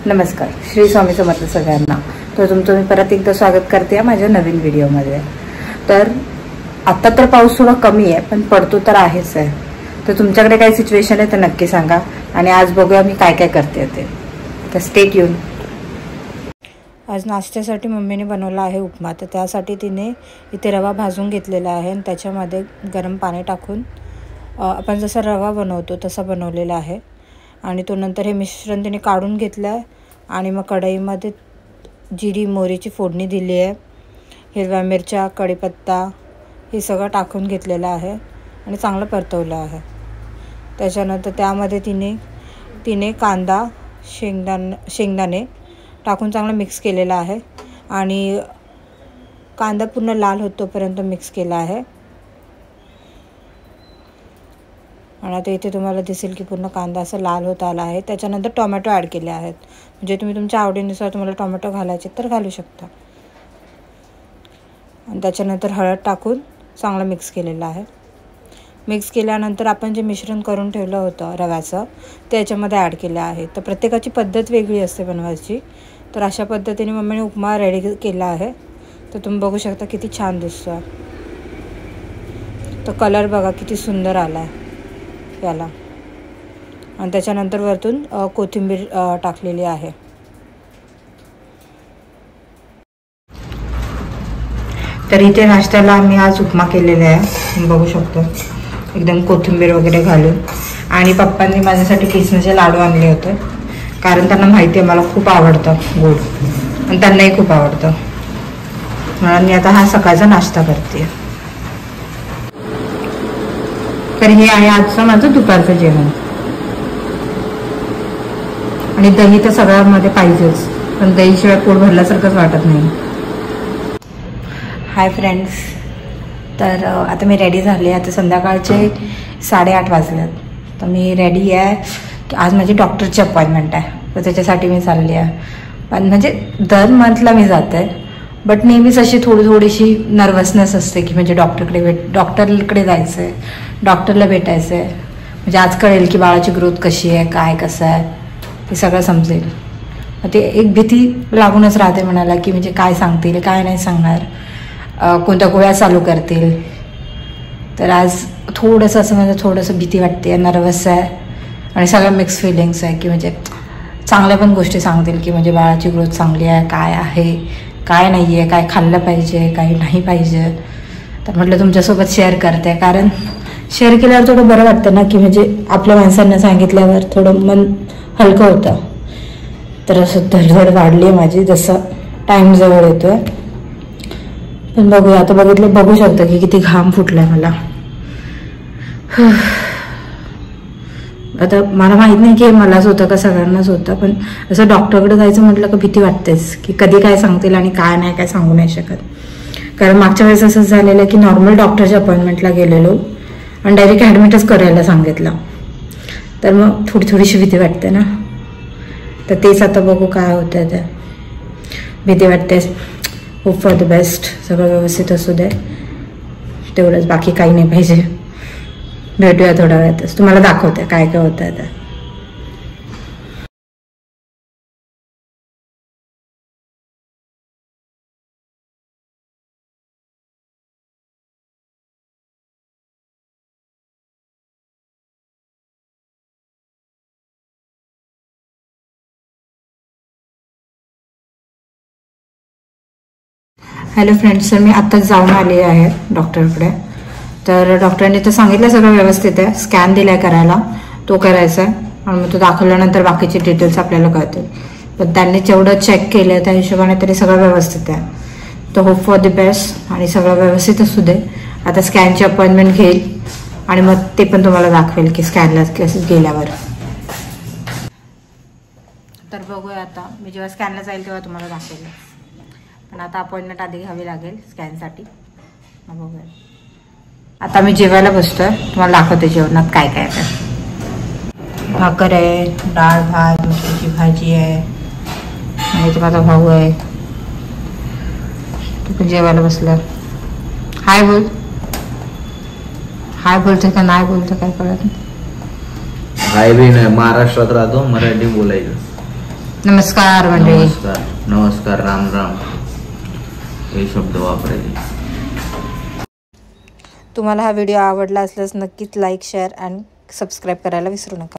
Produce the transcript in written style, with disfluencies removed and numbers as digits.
नमस्कार, श्री स्वामी समर्थ सगळ्यांना. तर तुमचं मी परत एकदा स्वागत करते माझ्या नवीन व्हिडिओमध्ये. तर आता तर पाऊस थोडा कमी आहे, पण पडतो तर आहेच आहे. तर तुमच्याकडे काही सिच्युएशन आहे तर नक्की सांगा, आणि आज बघूया मी काय काय करते ते. तर स्टे ट्यून. आज नाश्त्यासाठी मम्मीने बनवला आहे उपमा. तर त्यासाठी तिने इथे रवा भाजून घेतलेला आहे आणि त्याच्यामध्ये गरम पाणी टाकून आपण जसा रवा बनवतो तसा बनवलेला आहे. आणि तो नंतर हे मिश्रण तिने काढून घेतलं आहे आणि मग कढईमध्ये जिरी मोहरीची फोडणी दिली आहे. हिरव्या मिरच्या, कढीपत्ता हे सगळं टाकून घेतलेलं आहे आणि चांगलं परतवलं आहे. त्याच्यानंतर त्यामध्ये तिने कांदा, शेंगदाणे टाकून चांगलं मिक्स केलेलं आहे आणि कांदा पूर्ण लाल होतोपर्यंत मिक्स केला आहे. आणि आता इथे तुम्हाला दिसेल की पूर्ण कांदा असा लाल होत आला आहे. त्याच्यानंतर टोमॅटो ॲड केले आहेत. म्हणजे तुम्ही तुमच्या आवडीनुसार तुम्हाला टोमॅटो घालायचे तर घालू शकता. आणि त्याच्यानंतर हळद टाकून चांगलं मिक्स केलेलं आहे. मिक्स केल्यानंतर आपण जे मिश्रण करून ठेवलं होतं रव्याचं ते याच्यामध्ये ॲड केलं आहे. तर प्रत्येकाची पद्धत वेगळी असते बनवायची. तर अशा पद्धतीने मम्मीने उपमा रेडी केला आहे. तर तुम्ही बघू शकता किती छान दिसतो. तो कलर बघा किती सुंदर आला आहे याला. आणि त्याच्यानंतर वरतून कोथिंबीर टाकलेली आहे. तर इथे नाश्त्याला आम्ही आज उपमा केलेला आहे. तुम्ही बघू शकता एकदम कोथिंबीर वगैरे घालून. आणि पप्पांनी माझ्यासाठी किसनाचे लाडू आणले होते, कारण त्यांना माहिती आहे मला खूप आवडतं गोड आणि त्यांनाही खूप आवडतं. म्हणून मी आता हा सकाळचा नाश्ता करते. तर हे आहे आजचं माझं दुपारचं जेवण. आणि दही तर सगळ्यामध्ये पाहिजेच, पण दहीशिवाय पोट भरल्यासारखंच वाटत नाही. हाय फ्रेंड्स, तर आता मी रेडी झाले. आता संध्याकाळचे 8:30 वाजल्यात. तर मी रेडी आहे. आज माझी डॉक्टरची अपॉइंटमेंट आहे, तर त्याच्यासाठी मी चालली आहे. पण म्हणजे दर मंथला मी जाते, बट नेहमीच अशी थोडीशी नर्वसनेस असते की म्हणजे डॉक्टरकडे जायचं आहे, डॉक्टरला भेटायचं आहे. म्हणजे आज कळेल की बाळाची ग्रोथ कशी आहे, काय कसं आहे हे सगळं समजेल. ते एक भीती लागूनच राहते म्हणाला की म्हणजे काय सांगतील, काय नाही सांगणार, कोणत्या गोळ्या चालू करतील. तर आज थोडंसं असं म्हणजे थोडंसं भीती वाटते, नर्वस आहे आणि सगळं मिक्स फिलिंग्स आहे की म्हणजे चांगल्या पण गोष्टी सांगतील की म्हणजे बाळाची ग्रोथ चांगली आहे, काय आहे काय नाही आहे, काय खाल्लं पाहिजे काय नाही पाहिजे. तर म्हटलं तुमच्यासोबत शेअर करते, कारण शेअर केल्यावर थोडं बरं वाटतं ना की म्हणजे आपल्या माणसांना सांगितल्यावर थोडं मन हलकं होतं. तर असं धडधड वाढली आहे माझी जसं टाईम जवळ येतो आहे. पण बघूया आता. बघू शकता की किती घाम फुटला आहे मला. आता मला माहीत नाही की मलाच होतं का सगळ्यांनाच होतं, पण असं डॉक्टरकडे जायचं म्हटलं का भीती वाटतेच की कधी काय सांगतील आणि काय नाही काय सांगू नाही शकत. कारण मागच्या वेळेस असंच झालेलं की नॉर्मल डॉक्टरच्या अपॉइंटमेंटला गेलेलो आणि डायरेक्ट ॲडमिटच करायला सांगितलं. तर मग थोडीशी भीती वाटते ना. तर तेच आता बघू काय होतं. ते भीती वाटते. होप फॉर द बेस्ट, सगळं व्यवस्थित असू दे तेवढंच, बाकी काही नाही पाहिजे. भेटूया थोड्या वेळातच, तुम्हाला दाखवते काय काय होतं ते. हॅलो फ्रेंड्स, तर मी आत्ताच जाऊन आले आहे डॉक्टरकडे. तर डॉक्टरांनी तर सांगितलं सगळं व्यवस्थित आहे. स्कॅन दिलाय करायला, तो करायचा आहे आणि मग तो दाखवल्यानंतर बाकीचे डिटेल्स आपल्याला कळतील. पण त्यांनी जेवढं चेक केलं त्या हिशोबाने तरी सगळं व्यवस्थित आहे. तर होप फॉर द बेस्ट आणि सगळं व्यवस्थित असू दे. आता स्कॅनची अपॉइंटमेंट घेईल आणि मग ते पण तुम्हाला दाखवेल की स्कॅनला कसं गेल्यावर. तर बघूया आता. मी जेव्हा स्कॅनला जाईल तेव्हा तुम्हाला दाखवेल, पण आता अपॉइंटमेंट आधी घ्यावी लागेल स्कॅनसाठी. बघूया. आता मी जेवायला बसतोय, तुम्हाला दाखवते जेवणात काय काय आहे. भाकर आहे, डाळ भात, मटकीची भाजी आहे आणि इथे माझा भाऊ आहे, तो पण जेवायला बसला. हाय बोल. हाय बोलतो का नाही बोलतो काय कळत नाही. हाय बी नाही, महाराष्ट्रात राहतो, मराठी बोलायचं. नमस्कार मंडळी. नमस्कार नमस्कार, राम राम हे शब्द वापरायचे. तुम्हाला हा व्हिडिओ आवडला असल्यास नक्कीच लाईक, शेअर आणि सबस्क्राईब करायला विसरू नका.